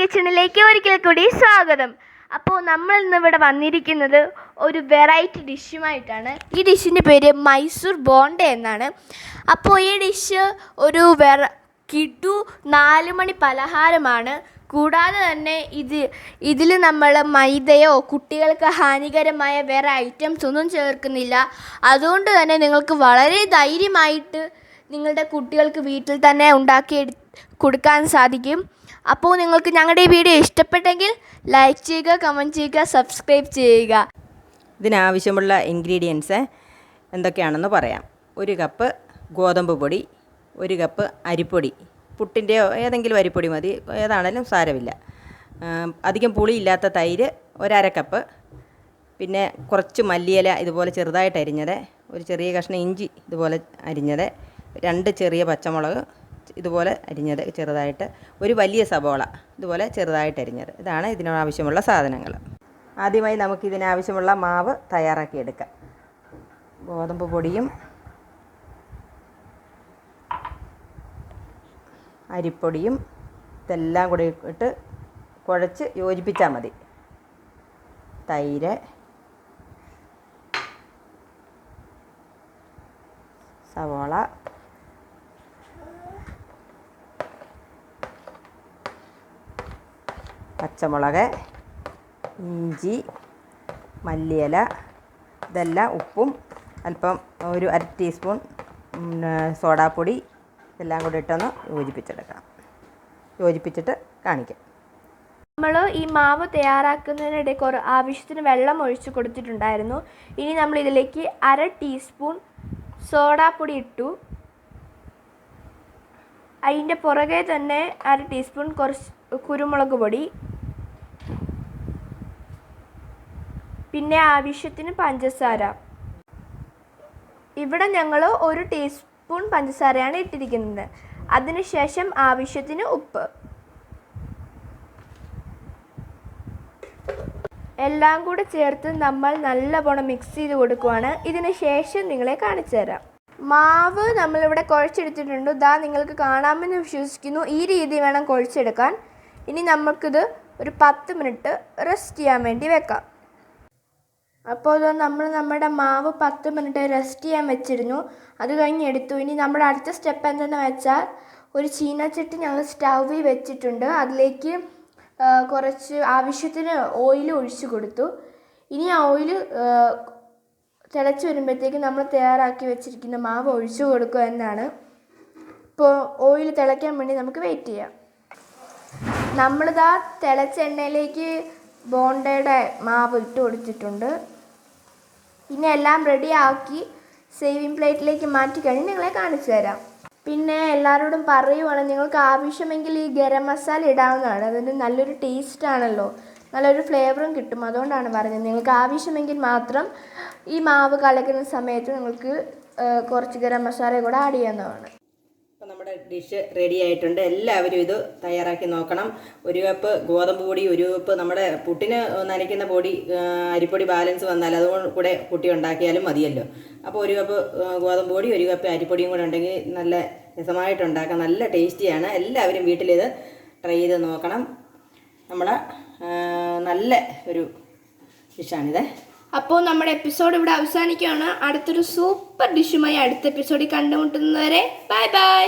കിച്ചണിലേക്ക് ഒരിക്കൽ കൂടി സ്വാഗതം. അപ്പോൾ നമ്മൾ ഇന്നിവിടെ വന്നിരിക്കുന്നത് ഒരു വെറൈറ്റി ഡിഷുമായിട്ടാണ്. ഈ ഡിഷിൻ്റെ പേര് മൈസൂർ ബോണ്ട എന്നാണ്. അപ്പോൾ ഈ ഡിഷ് ഒരു കിടു 4 മണി പലഹാരമാണ്. കൂടാതെ തന്നെ ഇതിൽ നമ്മൾ മൈദയോ കുട്ടികൾക്ക് ഹാനികരമായ വേറെ ഐറ്റംസ് ഒന്നും ചേർക്കുന്നില്ല. അതുകൊണ്ട് തന്നെ നിങ്ങൾക്ക് വളരെ ധൈര്യമായിട്ട് നിങ്ങളുടെ കുട്ടികൾക്ക് വീട്ടിൽ തന്നെ ഉണ്ടാക്കി കൊടുക്കാൻ സാധിക്കും. അപ്പോൾ നിങ്ങൾക്ക് ഞങ്ങളുടെ ഈ വീഡിയോ ഇഷ്ടപ്പെട്ടെങ്കിൽ ലൈക്ക് ചെയ്യുക, കമൻറ്റ് ചെയ്യുക, സബ്സ്ക്രൈബ് ചെയ്യുക. ഇതിനാവശ്യമുള്ള ഇൻഗ്രീഡിയൻസ് എന്തൊക്കെയാണെന്ന് പറയാം. 1 കപ്പ് ഗോതമ്പ് പൊടി, 1 കപ്പ് അരിപ്പൊടി, പുട്ടിൻ്റെയോ ഏതെങ്കിലും അരിപ്പൊടി മതി, ഏതാണേലും സാരമില്ല. അധികം പുളിയില്ലാത്ത തൈര് 1/2 കപ്പ്, പിന്നെ കുറച്ച് മല്ലിയില ഇതുപോലെ ചെറുതായിട്ട് അരിഞ്ഞത്, ഒരു ചെറിയ കഷ്ണം ഇഞ്ചി ഇതുപോലെ അരിഞ്ഞത്, 2 ചെറിയ പച്ചമുളക് ഇതുപോലെ അരിഞ്ഞത് ചെറുതായിട്ട്, ഒരു വലിയ സബോള ഇതുപോലെ ചെറുതായിട്ട് അരിഞ്ഞത്. ഇതാണ് ഇതിനാവശ്യമുള്ള സാധനങ്ങൾ. ആദ്യമായി നമുക്കിതിനാവശ്യമുള്ള മാവ് തയ്യാറാക്കിയെടുക്കാം. ഗോതമ്പ് പൊടിയും അരിപ്പൊടിയും ഇതെല്ലാം കൂടി ഇട്ട് കുഴച്ച് യോജിപ്പിച്ചാൽ മതി. തൈര്, സവോള, പച്ചമുളക്, ഇഞ്ചി, മല്ലിയില, ഇതെല്ലാം ഉപ്പും അല്പം ഒരു 1/2 ടീസ്പൂൺ സോഡാപ്പൊടി ഇതെല്ലാം കൂടി ഇട്ടൊന്ന് യോജിപ്പിച്ചിട്ട് കാണിക്കാം. നമ്മൾ ഈ മാവ് തയ്യാറാക്കുന്നതിനിടെ ആവശ്യത്തിന് വെള്ളം ഒഴിച്ച് കൊടുത്തിട്ടുണ്ടായിരുന്നു. ഇനി നമ്മൾ ഇതിലേക്ക് 1/2 ടീസ്പൂൺ സോഡാപ്പൊടി ഇട്ടു. അതിൻ്റെ പുറകെ തന്നെ 1/2 ടീസ്പൂൺ കുറച്ച് കുരുമുളക് പൊടി, പിന്നെ ആവശ്യത്തിന് പഞ്ചസാര. ഇവിടെ ഞങ്ങൾ 1 ടീസ്പൂൺ പഞ്ചസാരയാണ് ഇട്ടിരിക്കുന്നത്. അതിനുശേഷം ആവശ്യത്തിന് ഉപ്പ്. എല്ലാം കൂടെ ചേർത്ത് നമ്മൾ നല്ലവണ്ണം മിക്സ് ചെയ്ത് കൊടുക്കുവാണ്. ഇതിന് ശേഷം നിങ്ങളെ കാണിച്ചു തരാം. മാവ് നമ്മളിവിടെ കുഴച്ചെടുത്തിട്ടുണ്ട്. ഇതാ നിങ്ങൾക്ക് കാണാമെന്ന് വിശ്വസിക്കുന്നു. ഈ രീതി വേണം കുഴച്ചെടുക്കാൻ. ഇനി നമുക്കിത് ഒരു 10 മിനിറ്റ് റെസ്റ്റ് ചെയ്യാൻ വേണ്ടി വെക്കാം. അപ്പോൾ നമ്മുടെ മാവ് 10 മിനിറ്റ് റെസ്റ്റ് ചെയ്യാൻ വെച്ചിരുന്നു. അത് കഴിഞ്ഞ് എടുത്തു. ഇനി നമ്മുടെ അടുത്ത സ്റ്റെപ്പ് എന്തെന്ന് വെച്ചാൽ, ഒരു ചീനച്ചട്ടി ഞങ്ങൾ സ്റ്റൗവിൽ വെച്ചിട്ടുണ്ട്. അതിലേക്ക് കുറച്ച് ആവശ്യത്തിന് ഓയിൽ ഒഴിച്ച് കൊടുത്തു. ഇനി ആ ഓയിൽ തിളച്ച് വരുമ്പോഴത്തേക്ക് നമ്മൾ തയ്യാറാക്കി വെച്ചിരിക്കുന്ന മാവ് ഒഴിച്ചു കൊടുക്കുക എന്നാണ്. ഇപ്പോൾ ഓയിൽ തിളയ്ക്കാൻ വേണ്ടി നമുക്ക് വെയിറ്റ് ചെയ്യാം. നമ്മളിതാ തിളച്ച എണ്ണയിലേക്ക് ബോണ്ടയുടെ മാവ് ഇട്ട് കൊടുത്തിട്ടുണ്ട്. പിന്നെ എല്ലാം റെഡിയാക്കി സേവിങ് പ്ലേറ്റിലേക്ക് മാറ്റി കഴിഞ്ഞ് നിങ്ങളെ കാണിച്ചു തരാം. പിന്നെ എല്ലാവരോടും പറയുവാണ്, നിങ്ങൾക്ക് ആവശ്യമെങ്കിൽ ഈ ഗരം മസാല ഇടാവുന്നതാണ്. അതിന് നല്ലൊരു ടേസ്റ്റാണല്ലോ, നല്ലൊരു ഫ്ലേവറും കിട്ടും. അതുകൊണ്ടാണ് പറഞ്ഞത്. നിങ്ങൾക്ക് ആവശ്യമെങ്കിൽ മാത്രം ഈ മാവ് കലക്കുന്ന സമയത്ത് നിങ്ങൾക്ക് കുറച്ച് ഗരം മസാല കൂടെ ആഡ് ചെയ്യാവുന്നതാണ്. അപ്പോൾ നമ്മുടെ ഡിഷ് റെഡി ആയിട്ടുണ്ട്. എല്ലാവരും ഇത് തയ്യാറാക്കി നോക്കണം. 1 കപ്പ് ഗോതമ്പ് പൊടി, 1 കപ്പ് നമ്മുടെ പുട്ടിന് നനയ്ക്കുന്ന പൊടി, അരിപ്പൊടി ബാലൻസ് വന്നാൽ അതുകൊണ്ട് കൂടെ കുട്ടി ഉണ്ടാക്കിയാലും മതിയല്ലോ. അപ്പോൾ 1 കപ്പ് ഗോതമ്പ് പൊടി, 1 കപ്പ് അരിപ്പൊടിയും കൂടെ ഉണ്ടെങ്കിൽ നല്ല രസമായിട്ട് ഉണ്ടാക്കാം. നല്ല ടേസ്റ്റിയാണ്. എല്ലാവരും വീട്ടിലിത് ട്രൈ ചെയ്ത് നോക്കണം. നമ്മളെ നല്ല ഒരു ഡിഷാണിത്. അപ്പോൾ നമ്മുടെ എപ്പിസോഡ് ഇവിടെ അവസാനിക്കുകയാണ്. അടുത്തൊരു സൂപ്പർ ഡിഷുമായി അടുത്ത എപ്പിസോഡിൽ കണ്ടുമുട്ടുന്നതുവരെ ബൈ ബൈ.